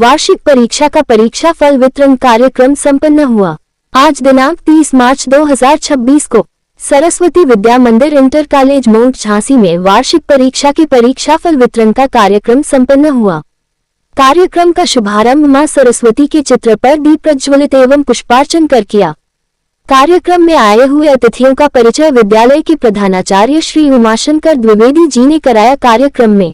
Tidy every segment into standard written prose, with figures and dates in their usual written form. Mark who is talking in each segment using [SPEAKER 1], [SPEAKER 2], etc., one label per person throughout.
[SPEAKER 1] वार्षिक परीक्षा का परीक्षा फल वितरण कार्यक्रम संपन्न हुआ। आज दिनांक 30 मार्च 2026 को सरस्वती विद्या मंदिर इंटर कॉलेज मोंट झांसी में वार्षिक परीक्षा के परीक्षाफल वितरण का कार्यक्रम संपन्न हुआ। कार्यक्रम का शुभारंभ मां सरस्वती के चित्र पर दीप प्रज्वलित एवं पुष्पार्चन कर किया। कार्यक्रम में आए हुए अतिथियों का परिचय विद्यालय के प्रधानाचार्य श्री उमाशंकर द्विवेदी जी ने कराया। कार्यक्रम में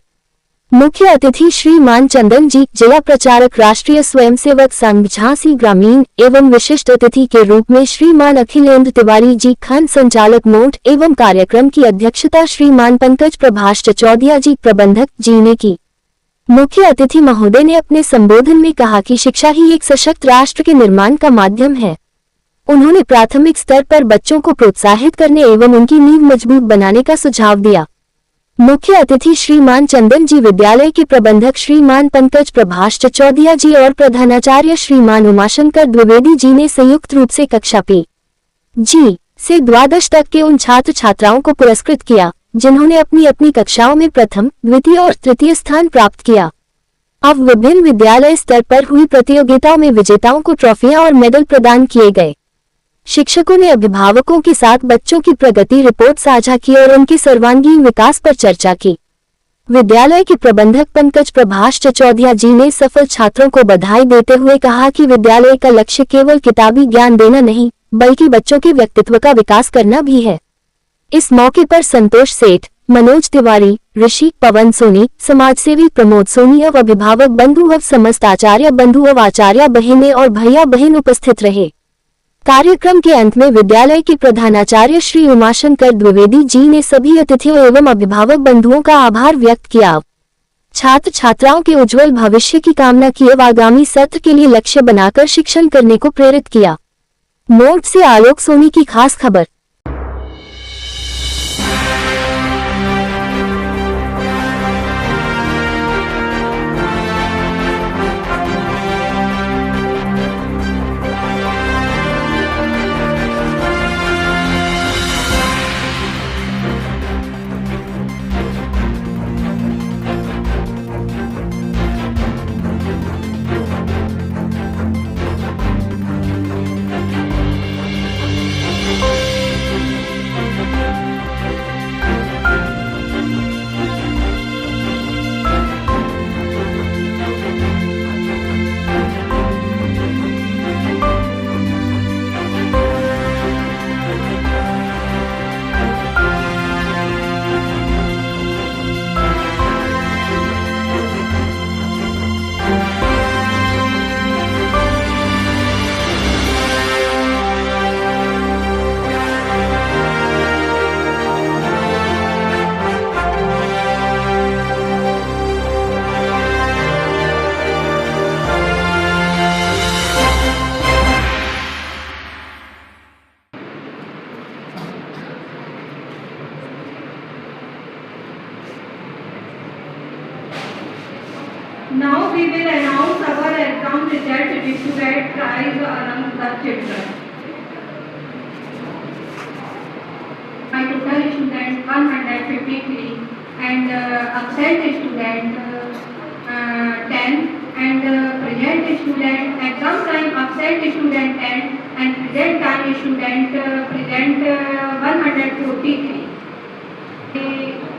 [SPEAKER 1] मुख्य अतिथि श्रीमान चंदन जी, जिला प्रचारक राष्ट्रीय स्वयंसेवक संघ झांसी ग्रामीण एवं विशिष्ट अतिथि के रूप में श्रीमान अखिलेंद्र तिवारी जी, खंड संचालक मोंट एवं कार्यक्रम की अध्यक्षता श्रीमान पंकज प्रभाष चचौदिया जी, प्रबंधक जी ने की। मुख्य अतिथि महोदय ने अपने संबोधन में कहा कि शिक्षा ही एक सशक्त राष्ट्र के निर्माण का माध्यम है। उन्होंने प्राथमिक स्तर पर बच्चों को प्रोत्साहित करने एवं उनकी नींव मजबूत बनाने का सुझाव दिया। मुख्य अतिथि श्रीमान चंदन जी, विद्यालय के प्रबंधक श्रीमान पंकज प्रभाष चचौदिया जी और प्रधानाचार्य श्रीमान उमाशंकर द्विवेदी जी ने संयुक्त रूप से कक्षा P.G. से द्वादश तक के उन छात्र छात्राओं को पुरस्कृत किया जिन्होंने अपनी अपनी कक्षाओं में प्रथम, द्वितीय और तृतीय स्थान प्राप्त किया। अब विभिन्न विद्यालय स्तर पर हुई प्रतियोगिताओं में विजेताओं को ट्रॉफियां और मेडल प्रदान किए गए। शिक्षकों ने अभिभावकों के साथ बच्चों की प्रगति रिपोर्ट साझा की और उनके सर्वांगीण विकास पर चर्चा की। विद्यालय के प्रबंधक पंकज प्रभाष चचौदिया जी ने सफल छात्रों को बधाई देते हुए कहा कि विद्यालय का लक्ष्य केवल किताबी ज्ञान देना नहीं, बल्कि बच्चों के व्यक्तित्व का विकास करना भी है। इस मौके पर संतोष सेठ, मनोज तिवारी, ऋषि, पवन सोनी, समाजसेवी प्रमोद सोनी और अभिभावक बंधु व समस्त आचार्य बंधु व आचार्य बहनें और भैया बहन उपस्थित रहे। कार्यक्रम के अंत में विद्यालय के प्रधानाचार्य श्री उमाशंकर द्विवेदी जी ने सभी अतिथियों एवं अभिभावक बंधुओं का आभार व्यक्त किया। छात्र छात्राओं के उज्जवल भविष्य की कामना की व आगामी सत्र के लिए लक्ष्य बनाकर शिक्षण करने को प्रेरित किया। मोंट से आलोक सोनी की खास खबर।
[SPEAKER 2] Now we will announce our exam result distributed prize among the children. My total student 153 and absent student 10 and present student exam time absent student 10 and present time student present 143.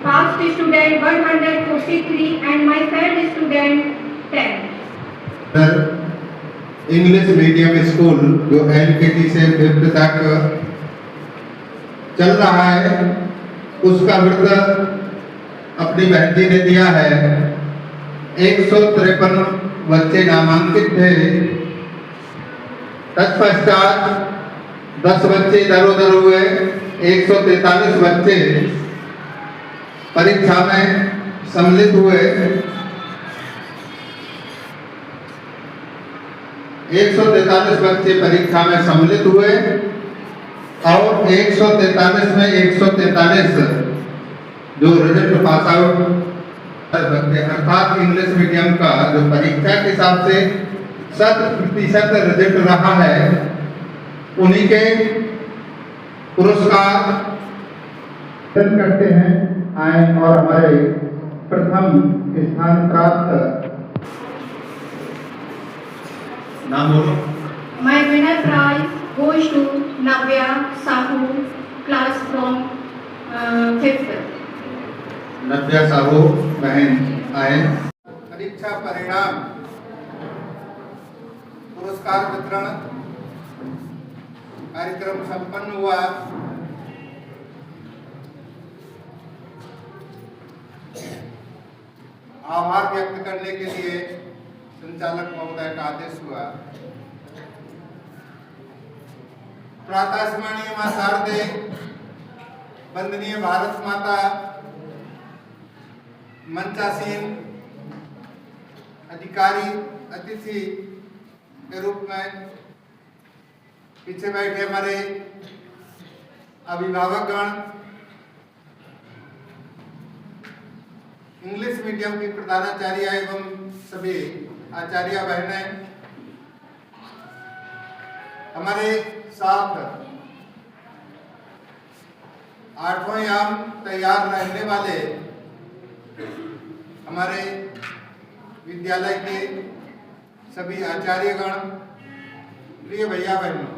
[SPEAKER 2] Past student 143 and my third student 10.
[SPEAKER 3] English medium school जो LKG से 5th तक चल रहा है उसका वृत्त अपनी बहन जी ने दिया है। 153 बच्चे नामांकित थे। तत्पश्चात 10 बच्चे इधर उधर हुए। 143 बच्चे परीक्षा में सम्मिलित हुए। 143 बच्चे परीक्षा में सम्मिलित हुए और 143 में 143 जो रिजल्ट पास आउट अर्थात इंग्लिश मीडियम का जो परीक्षा के हिसाब से 100% रिजल्ट रहा है उन्हीं के पुरस्कार करते हैं आए और हमारे प्रथम स्थान प्राप्त नाम बोलो।
[SPEAKER 2] My winner prize goes to Navya Sahu, class from 5th.
[SPEAKER 3] नव्या साहू बहन आए। परीक्षा परिणाम पुरस्कार वितरण कार्यक्रम संपन्न हुआ। आभार व्यक्त करने के लिए संचालक महोदय का आदेश हुआ। प्रातः स्मरणीय मां शारदे, वंदनीय भारत माता, मंचासीन अधिकारी अतिथि के रूप में पीछे बैठे हमारे अभिभावकगण, इंग्लिश मीडियम की प्रधानाचार्य एवं सभी आचार्य बहनें, हमारे साथ 8वां याम तैयार रहने वाले हमारे विद्यालय के सभी आचार्यगण, प्रिय भैया बहनों,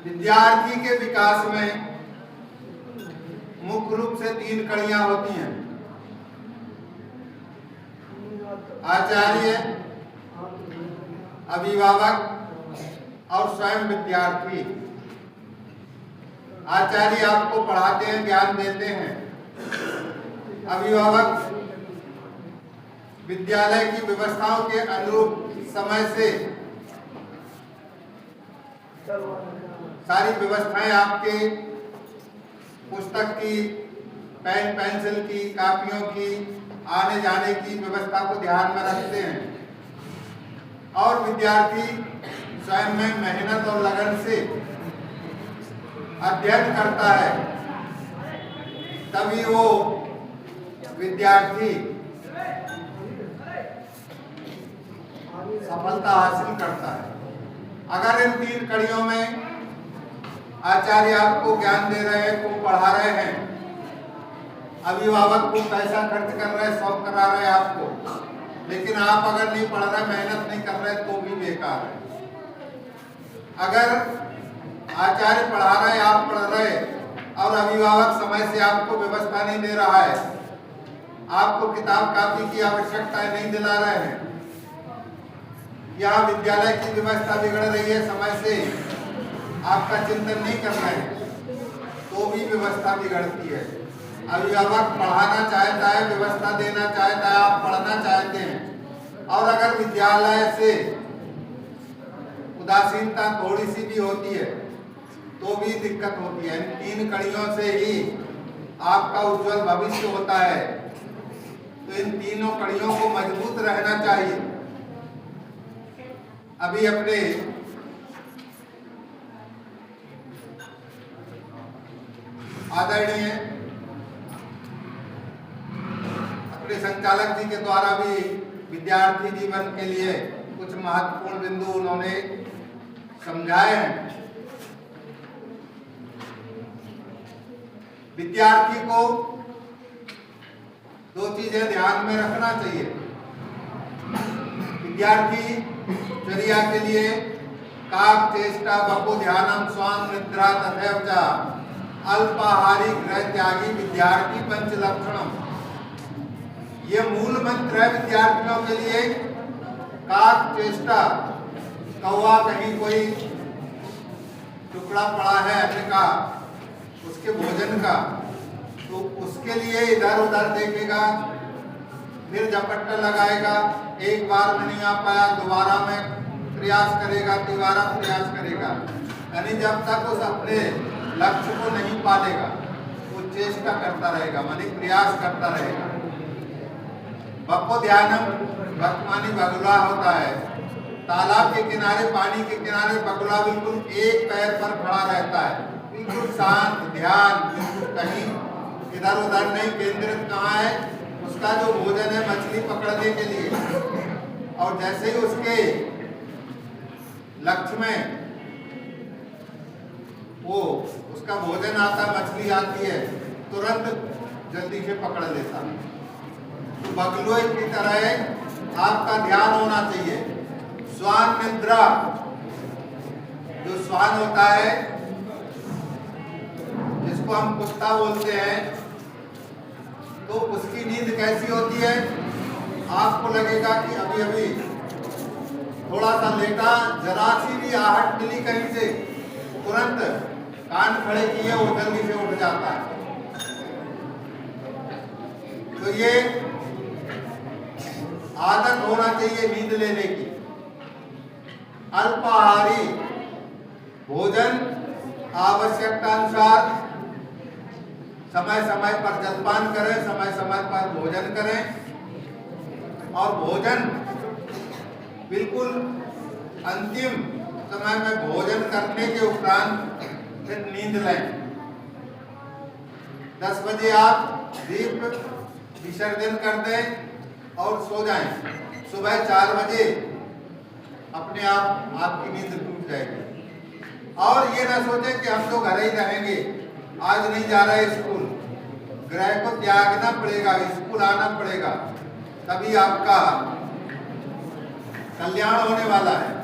[SPEAKER 3] विद्यार्थी के विकास में मुख्य रूप से 3 कड़ियां होती हैं: आचार्य, अभिभावक और स्वयं विद्यार्थी। आचार्य आपको पढ़ाते हैं, ज्ञान देते हैं। अभिभावक विद्यालय की व्यवस्थाओं के अनुरूप समय से सारी व्यवस्थाएं आपके पुस्तक की, पेन पेंसिल की, कापियों की, आने जाने की व्यवस्था को ध्यान में रखते हैं। और विद्यार्थी स्वयं में मेहनत और लगन से अध्ययन करता है, तभी वो विद्यार्थी सफलता हासिल करता है। अगर इन 3 कड़ियों में आचार्य आपको ज्ञान दे रहे हैं, को पढ़ा रहे हैं, अभिभावक को पैसा खर्च कर रहे हैं, शौक करा रहे हैं आपको, लेकिन आप अगर नहीं पढ़ रहे, मेहनत नहीं कर रहे, तो भी बेकार है। अगर आचार्य पढ़ा रहे, आप पढ़ रहे और अभिभावक समय से आपको व्यवस्था नहीं दे रहा है, आपको किताब कापी की आवश्यकता नहीं दिला रहे हैं, यहाँ विद्यालय की व्यवस्था बिगड़ रही है, समय से आपका चिंतन नहीं कर रहे हैं, तो भी व्यवस्था बिगड़ती है। अभिभावक पढ़ाना चाहता है, व्यवस्था देना चाहता है, आप पढ़ना चाहते हैं, और अगर विद्यालय से उदासीनता थोड़ी सी भी होती है तो भी दिक्कत होती है। इन 3 कड़ियों से ही आपका उज्जवल भविष्य होता है। तो इन तीनों कड़ियों को मजबूत रहना चाहिए। अभी अपने आदरणीय अपने संचालक जी के द्वारा भी विद्यार्थी जीवन के लिए कुछ महत्वपूर्ण बिंदु उन्होंने समझाए हैं। विद्यार्थी को 2 चीजें ध्यान में रखना चाहिए। विद्यार्थी चर्या के लिए काक चेष्टा बपो ध्यानम स्वांग निद्रा तथैव च अल्पाहारी गृह त्यागी विद्यार्थी पंच लक्षणम, ये मूल मंत्र है विद्यार्थियों के लिए। काक चेष्टा, कौवा कहीं कोई टुकड़ा पड़ा है अन्य का, उसके भोजन का, तो उसके लिए इधर उधर देखेगा, फिर झपट्टा लगाएगा, एक बार नहीं आ पाया दोबारा में प्रयास करेगा, दोबारा प्रयास करेगा, यानी जब तक उस अपने लक्ष्य को नहीं पालेगा वो चेष्टा करता रहेगा, मानी प्रयास करता रहेगा। बप्पो ध्यानम वर्तमानी बगुला होता है। तालाब के किनारे, पानी के किनारे बगुला बिल्कुल एक पैर पर खड़ा रहता है, बिल्कुल शांत, ध्यान, बिल्कुल कहीं इधर उधर नहीं केंद्रित। कहाँ है? उसका जो भोजन है मछली पकड़ने के लिए, और जैसे ही उसके लक्ष्य में वो उसका भोजन आता, मछली आती है, तुरंत जल्दी से पकड़ लेता है। तो बगुले की तरह
[SPEAKER 4] आपका ध्यान होना चाहिए। श्वान निद्रा, जो श्वान होता है जिसको हम कुत्ता बोलते हैं, तो उसकी नींद कैसी होती है? आपको लगेगा कि अभी अभी थोड़ा सा लेटा, जरा सी भी आहट मिली कहीं से, तुरंत कान खड़े किए वो जल्दी से उठ जाता है। तो ये आदत होना चाहिए नींद लेने की। अल्पाहारी भोजन आवश्यकता अनुसार समय समय पर जलपान करें, समय समय पर भोजन करें, और भोजन बिल्कुल अंतिम समय में भोजन करने के उपरांत फिर नींद लें। 10 बजे आप दीप विसर्जन कर दें और सो जाएं। सुबह 4 बजे अपने आप आपकी नींद टूट जाएगी। और ये ना सोचें कि हम तो घर ही रहेंगे, आज नहीं जा रहे स्कूल। ग्रह को त्यागना पड़ेगा, स्कूल आना पड़ेगा, तभी आपका कल्याण होने वाला है।